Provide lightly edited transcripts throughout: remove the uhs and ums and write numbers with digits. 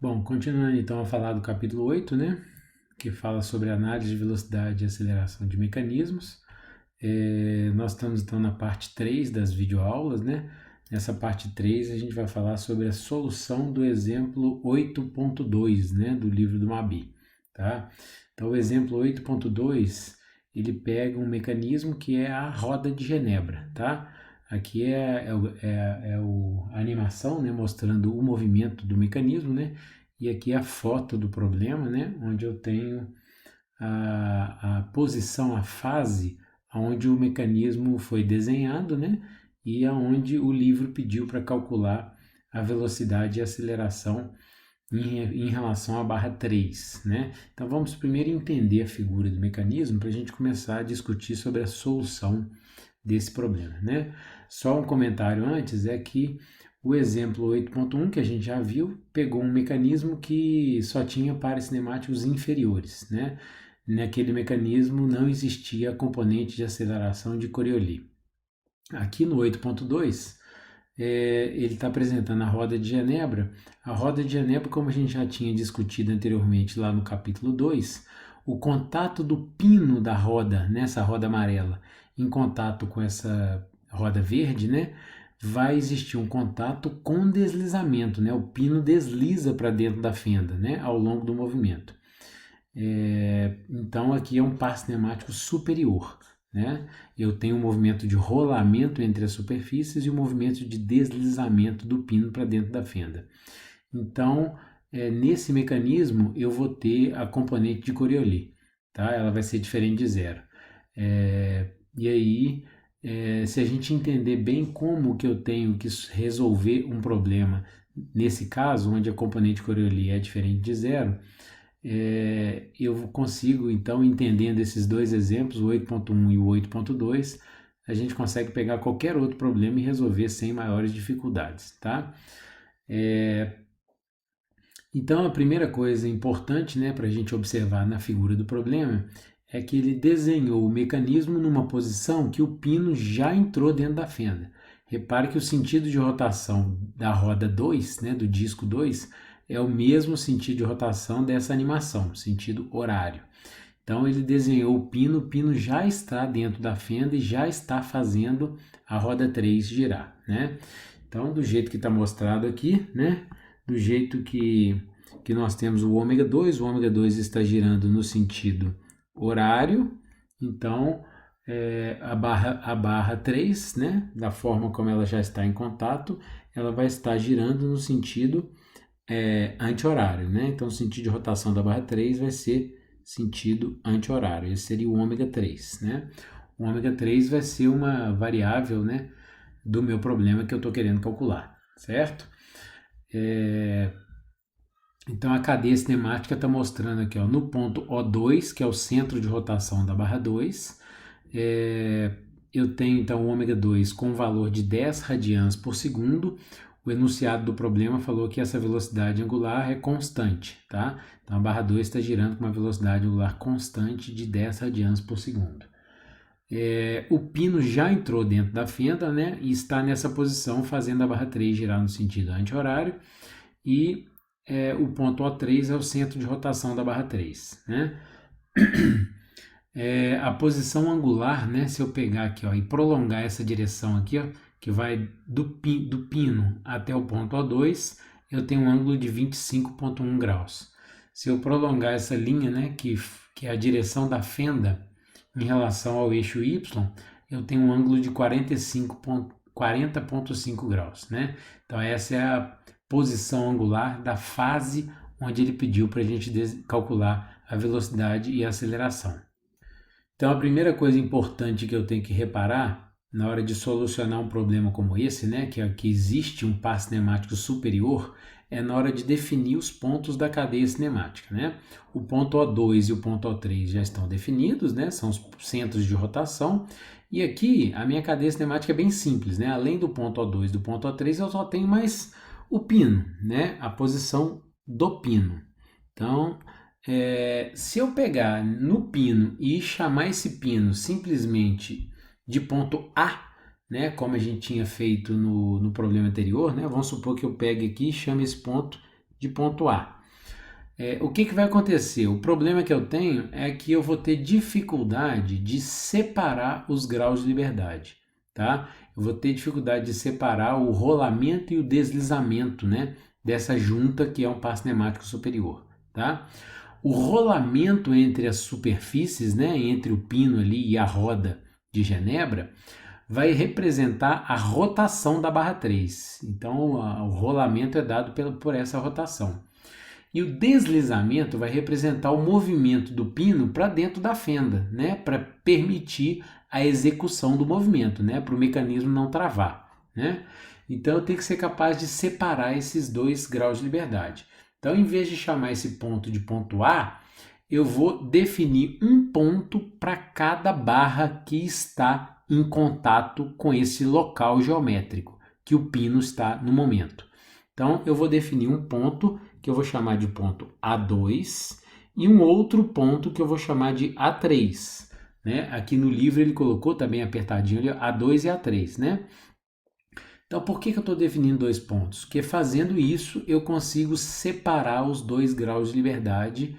Bom, continuando então a falar do capítulo 8, né, que fala sobre análise de velocidade e aceleração de mecanismos. Nós estamos então na parte 3 das videoaulas, né? Nessa parte 3 a gente vai falar sobre a solução do exemplo 8.2, né, do livro do Mabi, tá? Então o exemplo 8.2, ele pega um mecanismo que é a roda de Genebra, tá? Aqui a animação, né, mostrando o movimento do mecanismo, né? E aqui a foto do problema, né, onde eu tenho a posição, a fase onde o mecanismo foi desenhado, né? E aonde o livro pediu para calcular a velocidade e aceleração em relação à barra 3, né? Então vamos primeiro entender a figura do mecanismo para a gente começar a discutir sobre a solução desse problema, né? Só um comentário antes é que o exemplo 8.1 que a gente já viu pegou um mecanismo que só tinha pares cinemáticos inferiores, né? Naquele mecanismo não existia a componente de aceleração de Coriolis. Aqui no 8.2, ele está apresentando a roda de Genebra. A roda de Genebra, como a gente já tinha discutido anteriormente lá no capítulo 2, o contato do pino da roda, nessa roda amarela, em contato com essa roda verde, né, vai existir um contato com deslizamento, né? O pino desliza para dentro da fenda, né, ao longo do movimento. Então aqui é um par cinemático superior, né? Eu tenho um movimento de rolamento entre as superfícies e um movimento de deslizamento do pino para dentro da fenda. Então, nesse mecanismo eu vou ter a componente de Coriolis, tá? Ela vai ser diferente de zero. E aí, se a gente entender bem como que eu tenho que resolver um problema, nesse caso, onde a componente Coriolis é diferente de zero, eu consigo, então, entendendo esses dois exemplos, o 8.1 e o 8.2, a gente consegue pegar qualquer outro problema e resolver sem maiores dificuldades, tá? Então, a primeira coisa importante, né, para a gente observar na figura do problema é que ele desenhou o mecanismo numa posição que o pino já entrou dentro da fenda. Repare que o sentido de rotação da roda 2, né, do disco 2, é o mesmo sentido de rotação dessa animação, sentido horário. Então ele desenhou o pino já está dentro da fenda e já está fazendo a roda 3 girar, né? Então, do jeito que está mostrado aqui, né? Do jeito que nós temos o ômega 2 está girando no sentido horário, então a barra 3, né? Da forma como ela já está em contato, ela vai estar girando no sentido anti-horário, né? Então, o sentido de rotação da barra 3 vai ser sentido anti-horário. Esse seria o ômega 3, né? O ômega 3 vai ser uma variável, né, do meu problema que eu estou querendo calcular, certo? Então, a cadeia cinemática está mostrando aqui, ó, no ponto O2, que é o centro de rotação da barra 2, eu tenho então o ômega 2 com um valor de 10 radians por segundo. O enunciado do problema falou que essa velocidade angular é constante, tá? Então a barra 2 está girando com uma velocidade angular constante de 10 radians por segundo. O pino já entrou dentro da fenda, né? E está nessa posição fazendo a barra 3 girar no sentido anti-horário. E o ponto O3 é o centro de rotação da barra 3, né? A posição angular, né, se eu pegar aqui, ó, e prolongar essa direção aqui, ó, que vai do pino até o ponto O2, eu tenho um ângulo de 25,1 graus. Se eu prolongar essa linha, né, que é a direção da fenda em relação ao eixo Y, eu tenho um ângulo de 40,5 graus, né? Então essa é a posição angular da fase onde ele pediu para a gente calcular a velocidade e a aceleração. Então, a primeira coisa importante que eu tenho que reparar na hora de solucionar um problema como esse, né, que é que existe um par cinemático superior, é na hora de definir os pontos da cadeia cinemática, né? O ponto O2 e o ponto O3 já estão definidos, né? São os centros de rotação. E aqui a minha cadeia cinemática é bem simples, né? Além do ponto O2 e do ponto O3, eu só tenho mais o pino, né? A posição do pino. Então, se eu pegar no pino e chamar esse pino simplesmente de ponto A, né, como a gente tinha feito no problema anterior, né, vamos supor que eu pegue aqui e chame esse ponto de ponto A. O que vai acontecer? O problema que eu tenho é que eu vou ter dificuldade de separar os graus de liberdade, tá? Eu vou ter dificuldade de separar o rolamento e o deslizamento, né, dessa junta que é um passo pneumático superior, tá? O rolamento entre as superfícies, né, entre o pino ali e a roda de Genebra, vai representar a rotação da barra 3. Então, o rolamento é dado por essa rotação. E o deslizamento vai representar o movimento do pino para dentro da fenda, né, para permitir a execução do movimento, né, para o mecanismo não travar, né? Então eu tenho que ser capaz de separar esses dois graus de liberdade. Então, em vez de chamar esse ponto de ponto A, eu vou definir um ponto para cada barra que está em contato com esse local geométrico que o pino está no momento. Então, eu vou definir um ponto que eu vou chamar de ponto A2 e um outro ponto que eu vou chamar de A3. Né? Aqui no livro ele colocou também apertadinho ali, A2 e A3. Né? Então, por que eu estou definindo dois pontos? Porque fazendo isso eu consigo separar os dois graus de liberdade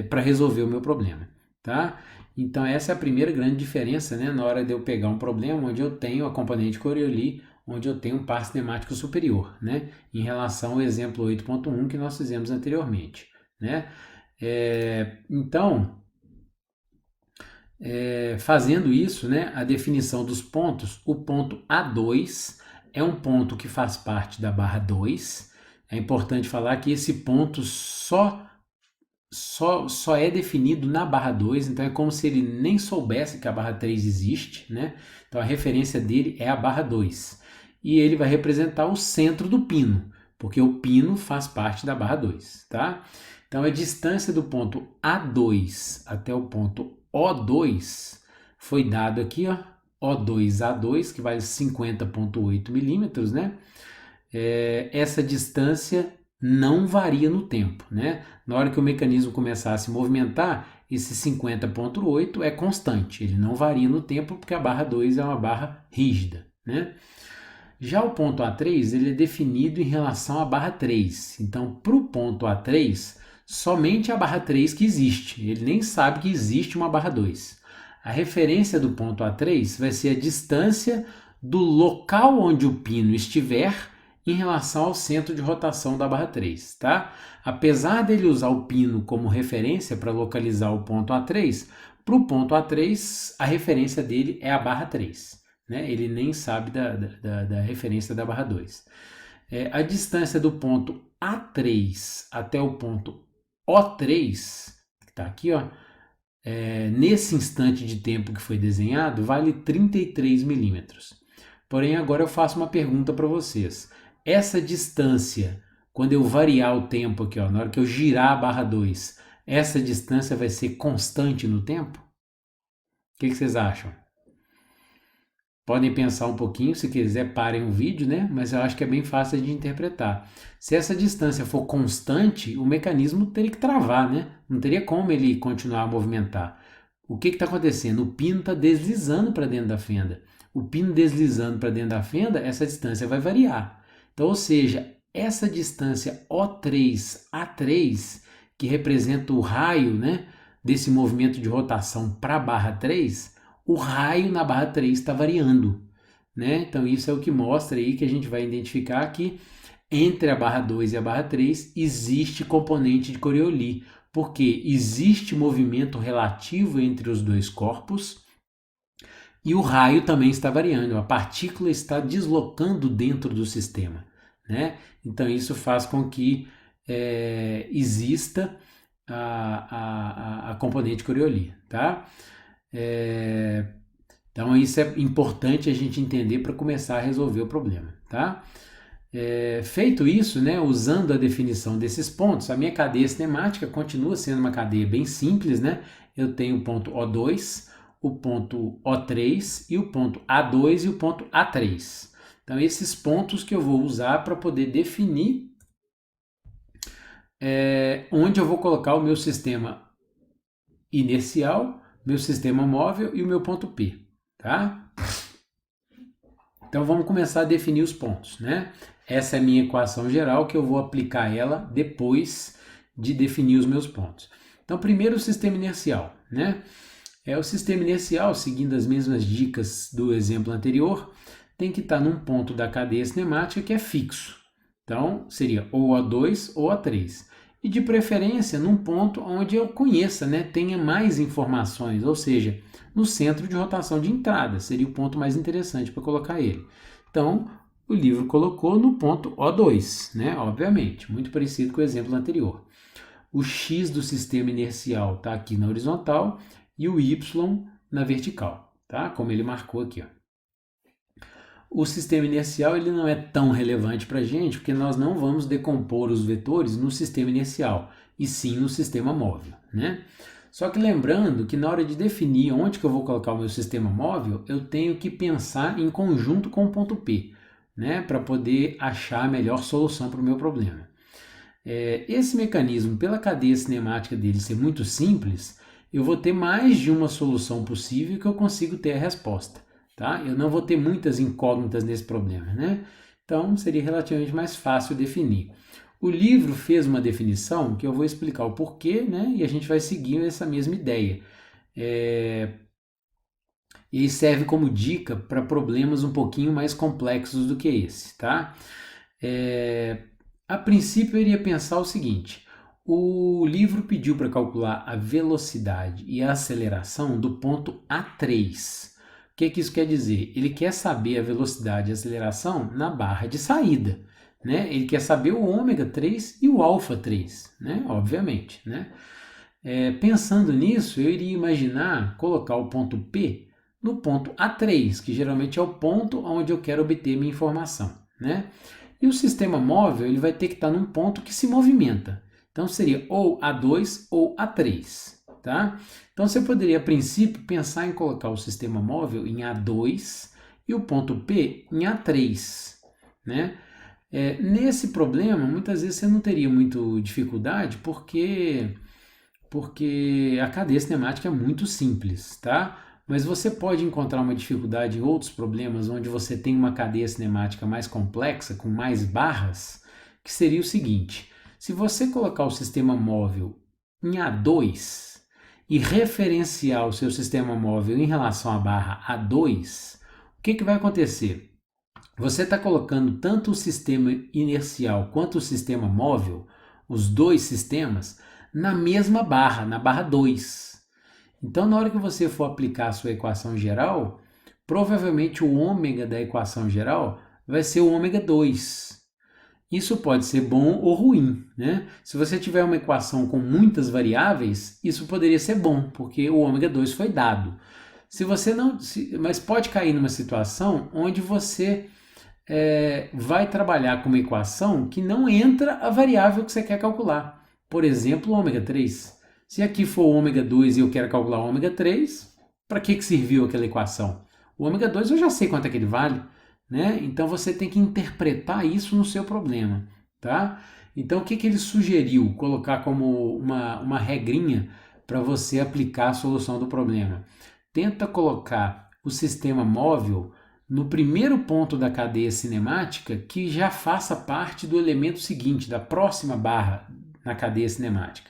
para resolver o meu problema. Tá? Então, essa é a primeira grande diferença, né? Na hora de eu pegar um problema onde eu tenho a componente Coriolis, onde eu tenho um par cinemático superior, né? Em relação ao exemplo 8.1 que nós fizemos anteriormente, né? Então, fazendo isso, né, a definição dos pontos, o ponto A2 é um ponto que faz parte da barra 2. É importante falar que esse ponto só é definido na barra 2, então é como se ele nem soubesse que a barra 3 existe, né? Então a referência dele é a barra 2. E ele vai representar o centro do pino, porque o pino faz parte da barra 2, tá? Então a distância do ponto A2 até o ponto O2 foi dado aqui, ó, O2A2, que vale 50,8 milímetros, né? Essa distância não varia no tempo, né? Na hora que o mecanismo começar a se movimentar, esse 50,8 é constante, ele não varia no tempo porque a barra 2 é uma barra rígida, né? Já o ponto A3 ele é definido em relação à barra 3. Então, para o ponto A3, somente a barra 3 que existe. Ele nem sabe que existe uma barra 2. A referência do ponto A3 vai ser a distância do local onde o pino estiver em relação ao centro de rotação da barra 3, tá? Apesar dele usar o pino como referência para localizar o ponto A3, para o ponto A3, a referência dele é a barra 3. Né? Ele nem sabe da referência da barra 2. A distância do ponto A3 até o ponto O3, que está aqui, ó, nesse instante de tempo que foi desenhado, vale 33 milímetros. Porém, agora eu faço uma pergunta para vocês. Essa distância, quando eu variar o tempo aqui, ó, na hora que eu girar a barra 2, essa distância vai ser constante no tempo? O que vocês acham? Podem pensar um pouquinho, se quiser parem o vídeo, né? Mas eu acho que é bem fácil de interpretar. Se essa distância for constante, o mecanismo teria que travar, né? Não teria como ele continuar a movimentar. O que está acontecendo? O pino está deslizando para dentro da fenda. O pino deslizando para dentro da fenda, essa distância vai variar. Então, ou seja, essa distância O3A3, que representa o raio, né, desse movimento de rotação para a barra 3, o raio na barra 3 está variando, né? Então isso é o que mostra aí que a gente vai identificar que entre a barra 2 e a barra 3 existe componente de Coriolis, porque existe movimento relativo entre os dois corpos e o raio também está variando, a partícula está deslocando dentro do sistema, né? Então isso faz com que exista a componente Coriolis, tá? Então isso é importante a gente entender para começar a resolver o problema, tá? Feito isso, né, usando a definição desses pontos, a minha cadeia cinemática continua sendo uma cadeia bem simples, né? Eu tenho o ponto O2, o ponto O3 e o ponto A2 e o ponto A3. Então esses pontos que eu vou usar para poder definir onde eu vou colocar o meu sistema inercial, meu sistema móvel e o meu ponto P, tá? Então vamos começar a definir os pontos, né? essa é a minha equação geral que eu vou aplicar ela depois de definir os meus pontos. Então, primeiro o sistema inercial, né? O sistema inercial, seguindo as mesmas dicas do exemplo anterior, tem que estar num ponto da cadeia cinemática que é fixo. Então, seria ou A2 ou A3. E de preferência num ponto onde eu conheça, né, tenha mais informações, ou seja, no centro de rotação de entrada, seria o ponto mais interessante para colocar ele. Então, o livro colocou no ponto O2, né, obviamente, muito parecido com o exemplo anterior. O X do sistema inercial está aqui na horizontal e o Y na vertical, tá? Como ele marcou aqui, ó. O sistema inercial ele não é tão relevante para a gente, porque nós não vamos decompor os vetores no sistema inercial, e sim no sistema móvel, né? Só que lembrando que na hora de definir onde que eu vou colocar o meu sistema móvel, eu tenho que pensar em conjunto com o ponto P, né? Para poder achar a melhor solução para o meu problema. Esse mecanismo, pela cadeia cinemática dele ser muito simples, eu vou ter mais de uma solução possível que eu consigo ter a resposta. Tá? Eu não vou ter muitas incógnitas nesse problema, né? Então seria relativamente mais fácil definir. O livro fez uma definição que eu vou explicar o porquê, né? E a gente vai seguir essa mesma ideia. E serve como dica para problemas um pouquinho mais complexos do que esse, tá? A princípio eu iria pensar o seguinte: o livro pediu para calcular a velocidade e a aceleração do ponto A3. O que isso quer dizer? Ele quer saber a velocidade e a aceleração na barra de saída, né? Ele quer saber o ômega 3 e o alfa 3, né? Obviamente, né? Pensando nisso, eu iria imaginar colocar o ponto P no ponto A3, que geralmente é o ponto onde eu quero obter minha informação, né? E o sistema móvel ele vai ter que estar num ponto que se movimenta. Então seria ou A2 ou A3. Tá? Então você poderia, a princípio, pensar em colocar o sistema móvel em A2 e o ponto P em A3. Né? Nesse problema, muitas vezes você não teria muita dificuldade porque a cadeia cinemática é muito simples. Tá? Mas você pode encontrar uma dificuldade em outros problemas onde você tem uma cadeia cinemática mais complexa, com mais barras, que seria o seguinte: se você colocar o sistema móvel em A2 e referenciar o seu sistema móvel em relação à barra A2, o que vai acontecer? Você está colocando tanto o sistema inercial quanto o sistema móvel, os dois sistemas, na mesma barra, na barra 2. Então, na hora que você for aplicar a sua equação geral, provavelmente o ômega da equação geral vai ser o ômega 2. Isso pode ser bom ou ruim, né? Se você tiver uma equação com muitas variáveis, isso poderia ser bom, porque o ômega 2 foi dado. Se você não, mas pode cair numa situação onde você vai trabalhar com uma equação que não entra a variável que você quer calcular. Por exemplo, o ômega 3. Se aqui for o ômega 2 e eu quero calcular o ômega 3, para que serviu aquela equação? O ômega 2 eu já sei quanto é que ele vale. Né? Então você tem que interpretar isso no seu problema, tá? Então o que ele sugeriu? Colocar como uma regrinha para você aplicar a solução do problema. Tenta colocar o sistema móvel no primeiro ponto da cadeia cinemática que já faça parte do elemento seguinte, da próxima barra na cadeia cinemática.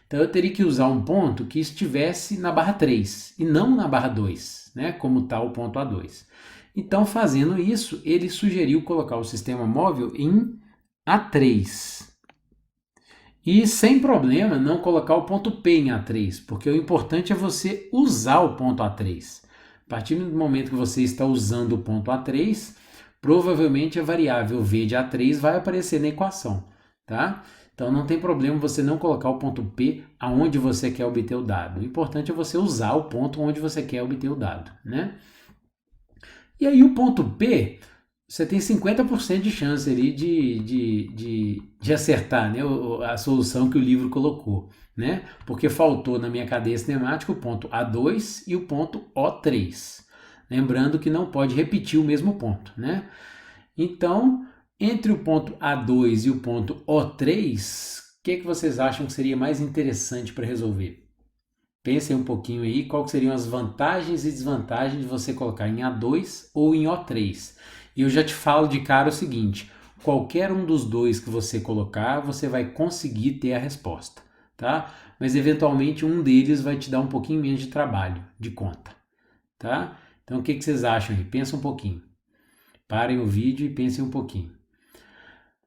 Então eu teria que usar um ponto que estivesse na barra 3 e não na barra 2, né? Como está o ponto A2. Então, fazendo isso, ele sugeriu colocar o sistema móvel em A3. E, sem problema, não colocar o ponto P em A3, porque o importante é você usar o ponto A3. A partir do momento que você está usando o ponto A3, provavelmente a variável V de A3 vai aparecer na equação, tá? Então, não tem problema você não colocar o ponto P aonde você quer obter o dado. O importante é você usar o ponto onde você quer obter o dado, né? E aí o ponto P, você tem 50% de chance ali de acertar, né, a solução que o livro colocou, né? Porque faltou na minha cadeia cinemática o ponto A2 e o ponto O3. Lembrando que não pode repetir o mesmo ponto, né? Então, entre o ponto A2 e o ponto O3, o que vocês acham que seria mais interessante para resolver? Pensem um pouquinho aí quais seriam as vantagens e desvantagens de você colocar em A2 ou em O3. E eu já te falo de cara o seguinte: qualquer um dos dois que você colocar, você vai conseguir ter a resposta, tá? Mas eventualmente um deles vai te dar um pouquinho menos de trabalho, de conta, tá? Então o que vocês acham aí? Pensa um pouquinho. Parem o vídeo e pensem um pouquinho.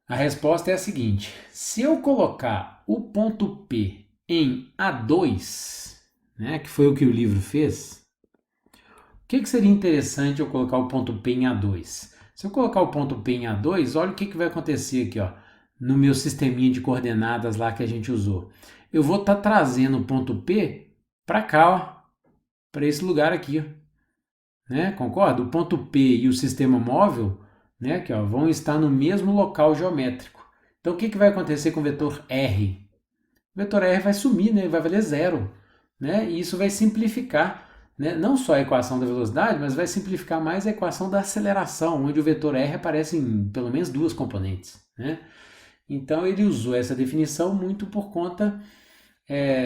A resposta é a seguinte: se eu colocar o ponto P em A2, né, que foi o que o livro fez, o que seria interessante eu colocar o ponto P em A2? Se eu colocar o ponto P em A2, olha o que vai acontecer aqui, ó, no meu sisteminha de coordenadas lá que a gente usou. Eu vou estar trazendo o ponto P para cá, ó, para esse lugar aqui, ó, né? Concorda? O ponto P e o sistema móvel, né, aqui, ó, vão estar no mesmo local geométrico. Então o que vai acontecer com o vetor R? O vetor R vai sumir, né? Vai valer zero, né? E isso vai simplificar, né? Não só a equação da velocidade, mas vai simplificar mais a equação da aceleração, onde o vetor R aparece em pelo menos duas componentes, né? Então ele usou essa definição muito por conta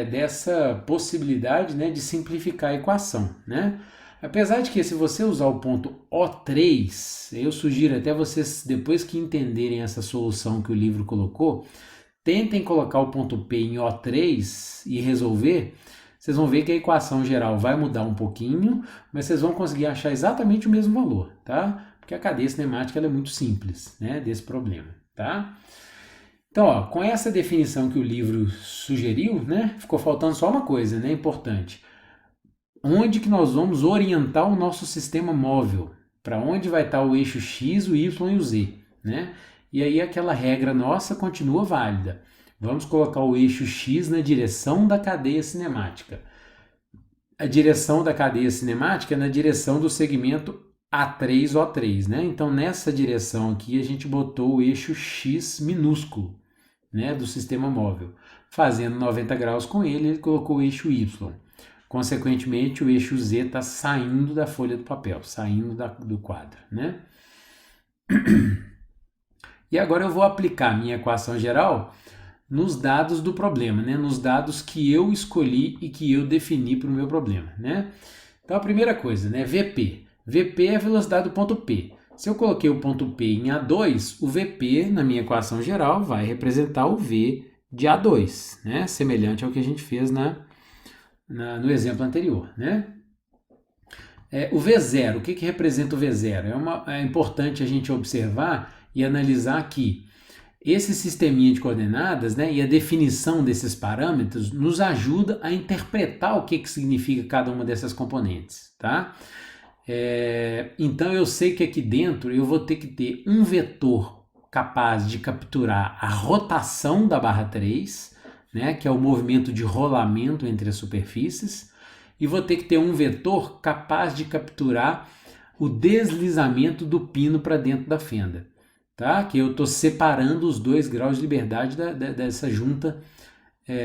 dessa possibilidade, né, de simplificar a equação, né? Apesar de que se você usar o ponto O3, eu sugiro até vocês, depois que entenderem essa solução que o livro colocou, tentem colocar o ponto P em O3 e resolver, vocês vão ver que a equação geral vai mudar um pouquinho, mas vocês vão conseguir achar exatamente o mesmo valor, tá? Porque a cadeia cinemática ela é muito simples, né, desse problema, tá? Então, ó, com essa definição que o livro sugeriu, né, ficou faltando só uma coisa, né, importante. Onde que nós vamos orientar o nosso sistema móvel? Para onde vai estar o eixo X, o Y e o Z, né? E aí aquela regra nossa continua válida. Vamos colocar o eixo X na direção da cadeia cinemática. A direção da cadeia cinemática é na direção do segmento A3O3, né? Então nessa direção aqui a gente botou o eixo X minúsculo, né, do sistema móvel. Fazendo 90 graus com ele colocou o eixo Y. Consequentemente, o eixo Z está saindo da folha do papel, saindo do quadro, né? E agora eu vou aplicar a minha equação geral nos dados do problema, né? Nos dados que eu escolhi e que eu defini para o meu problema, né? Então a primeira coisa, né? VP. VP é a velocidade do ponto P. Se eu coloquei o ponto P em A2, o VP na minha equação geral vai representar o V de A2, né? Semelhante ao que a gente fez no exemplo anterior, né? O V0, o que representa o V0? É importante a gente observar e analisar que esse sisteminha de coordenadas, né, e a definição desses parâmetros nos ajuda a interpretar o que significa cada uma dessas componentes, tá? Então eu sei que aqui dentro eu vou ter que ter um vetor capaz de capturar a rotação da barra 3, né, que é o movimento de rolamento entre as superfícies, e vou ter que ter um vetor capaz de capturar o deslizamento do pino para dentro da fenda, tá? Que eu estou separando os 2 graus de liberdade dessa junta,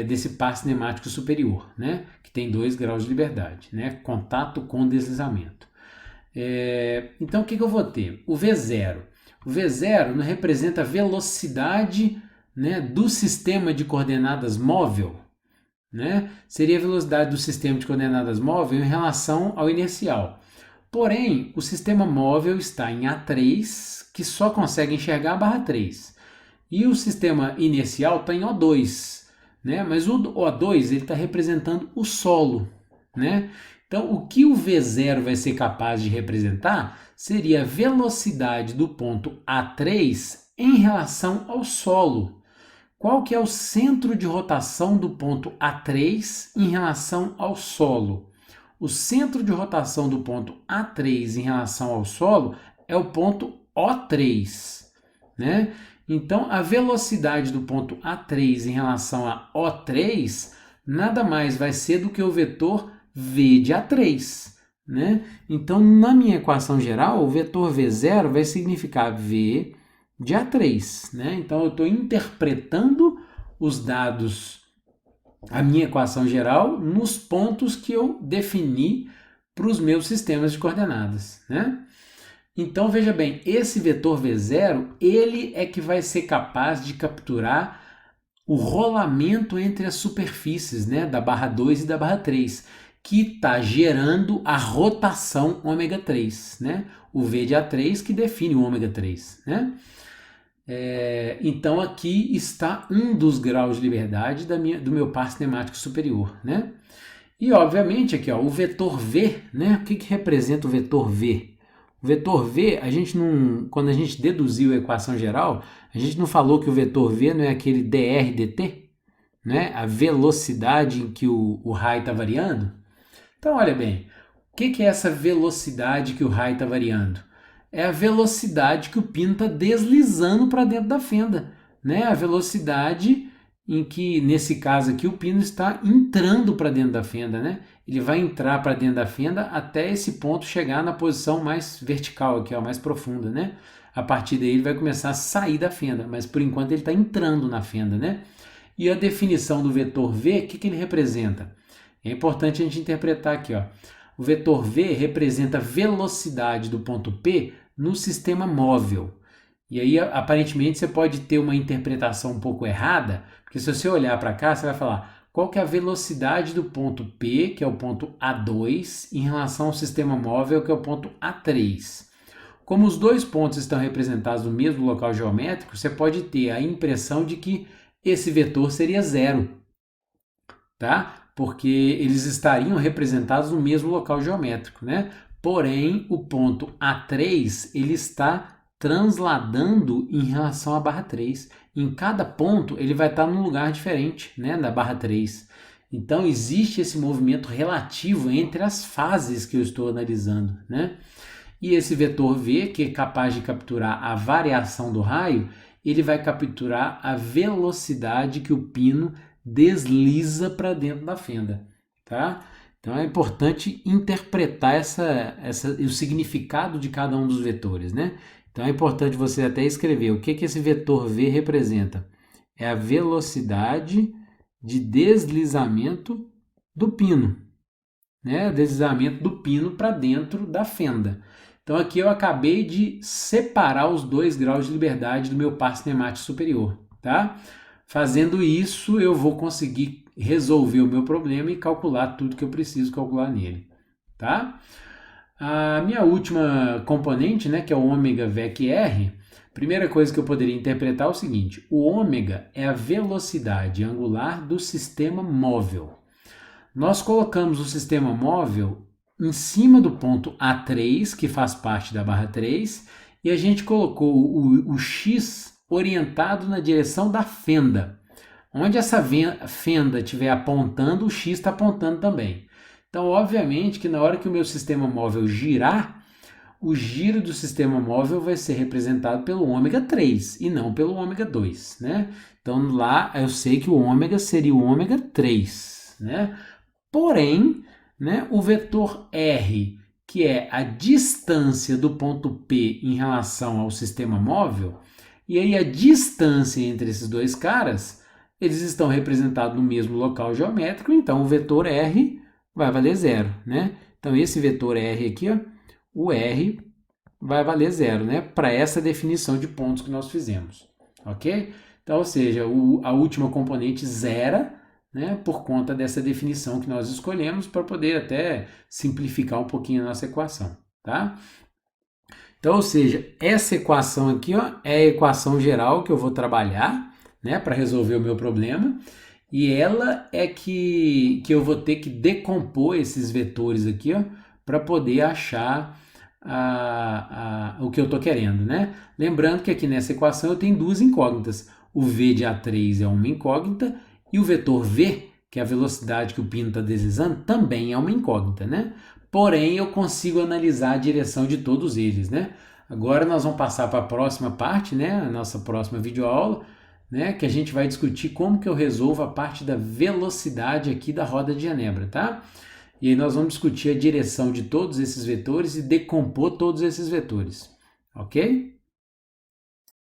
desse par cinemático superior, né? Que tem 2 graus de liberdade, né? Contato com deslizamento. Então o que eu vou ter? O V0. O V0 representa a velocidade, né, do sistema de coordenadas móvel, né? Seria a velocidade do sistema de coordenadas móvel em relação ao inercial. Porém, o sistema móvel está em A3, que só consegue enxergar a barra 3. E o sistema inercial está em O2, né? Mas o O2 está representando o solo, né? Então, o que o V0 vai ser capaz de representar seria a velocidade do ponto A3 em relação ao solo. Qual que é o centro de rotação do ponto A3 em relação ao solo? O centro de rotação do ponto A3 em relação ao solo é o ponto O3, né? Então, a velocidade do ponto A3 em relação a O3 nada mais vai ser do que o vetor V de A3, né? Então, na minha equação geral, o vetor V0 vai significar V de A3, né? Então eu estou interpretando os dados, a minha equação geral, nos pontos que eu defini para os meus sistemas de coordenadas, né? Então veja bem, esse vetor V0, ele é que vai ser capaz de capturar o rolamento entre as superfícies, né, da barra 2 e da barra 3, que está gerando a rotação ômega 3, né? O V de A3 que define o ômega 3, né? Então aqui está um dos graus de liberdade do meu par cinemático superior, né? E obviamente aqui, ó, o vetor V, né? O que representa o vetor V? O vetor V, quando a gente deduziu a equação geral, a gente não falou que o vetor V não é aquele dr dt, né? A velocidade em que o raio está variando. Então, olha bem, o que é essa velocidade que o raio está variando? É a velocidade que o pino está deslizando para dentro da fenda, né? A velocidade em que, nesse caso aqui, o pino está entrando para dentro da fenda, né? Ele vai entrar para dentro da fenda até esse ponto chegar na posição mais vertical aqui, ó, mais profunda, né? A partir daí ele vai começar a sair da fenda, mas por enquanto ele está entrando na fenda, né? E a definição do vetor V, o que ele representa? É importante a gente interpretar aqui, ó. O vetor V representa a velocidade do ponto P no sistema móvel. E aí, aparentemente, você pode ter uma interpretação um pouco errada, porque se você olhar para cá, você vai falar qual que é a velocidade do ponto P, que é o ponto A2, em relação ao sistema móvel, que é o ponto A3. Como os dois pontos estão representados no mesmo local geométrico, você pode ter a impressão de que esse vetor seria zero, tá? Porque eles estariam representados no mesmo local geométrico, né? Porém, o ponto A3, ele está transladando em relação à barra 3. Em cada ponto, ele vai estar num lugar diferente, né, da barra 3. Então, existe esse movimento relativo entre as fases que eu estou analisando, né? E esse vetor V, que é capaz de capturar a variação do raio, ele vai capturar a velocidade que o pino desliza para dentro da fenda, tá? Então é importante interpretar o significado de cada um dos vetores, né? Então é importante você até escrever o que esse vetor V representa. É a velocidade de deslizamento do pino, né? O deslizamento do pino para dentro da fenda. Então aqui eu acabei de separar os dois graus de liberdade do meu par cinemático superior, tá? Fazendo isso, eu vou conseguir resolver o meu problema e calcular tudo que eu preciso calcular nele, tá? A minha última componente, né, que é o ômega VEC R, primeira coisa que eu poderia interpretar é o seguinte: o ômega é a velocidade angular do sistema móvel. Nós colocamos o sistema móvel em cima do ponto A3, que faz parte da barra 3, e a gente colocou o X orientado na direção da fenda. Onde essa fenda estiver apontando, o X está apontando também. Então, obviamente que na hora que o meu sistema móvel girar, o giro do sistema móvel vai ser representado pelo ômega 3 e não pelo ômega 2, né? Então, lá eu sei que o ômega seria o ômega 3, né? Porém, né, o vetor R, que é a distância do ponto P em relação ao sistema móvel, e aí a distância entre esses dois caras, eles estão representados no mesmo local geométrico, então o vetor R vai valer zero, né? Então esse vetor R aqui, ó, o R vai valer zero, né? Para essa definição de pontos que nós fizemos, ok? Então, ou seja, a última componente zera, né, por conta dessa definição que nós escolhemos para poder até simplificar um pouquinho a nossa equação, tá? Então, ou seja, essa equação aqui, ó, é a equação geral que eu vou trabalhar, né, para resolver o meu problema, e ela é que eu vou ter que decompor esses vetores aqui, ó, para poder achar o que eu estou querendo, né? Lembrando que aqui nessa equação eu tenho duas incógnitas. O V de A3 é uma incógnita e o vetor V, que é a velocidade que o pino está deslizando, também é uma incógnita, né? Porém, eu consigo analisar a direção de todos eles, né? Agora nós vamos passar para a próxima parte, né? A nossa próxima videoaula, né? Que a gente vai discutir como que eu resolvo a parte da velocidade aqui da roda de Genebra, tá? E aí nós vamos discutir a direção de todos esses vetores e decompor todos esses vetores, ok?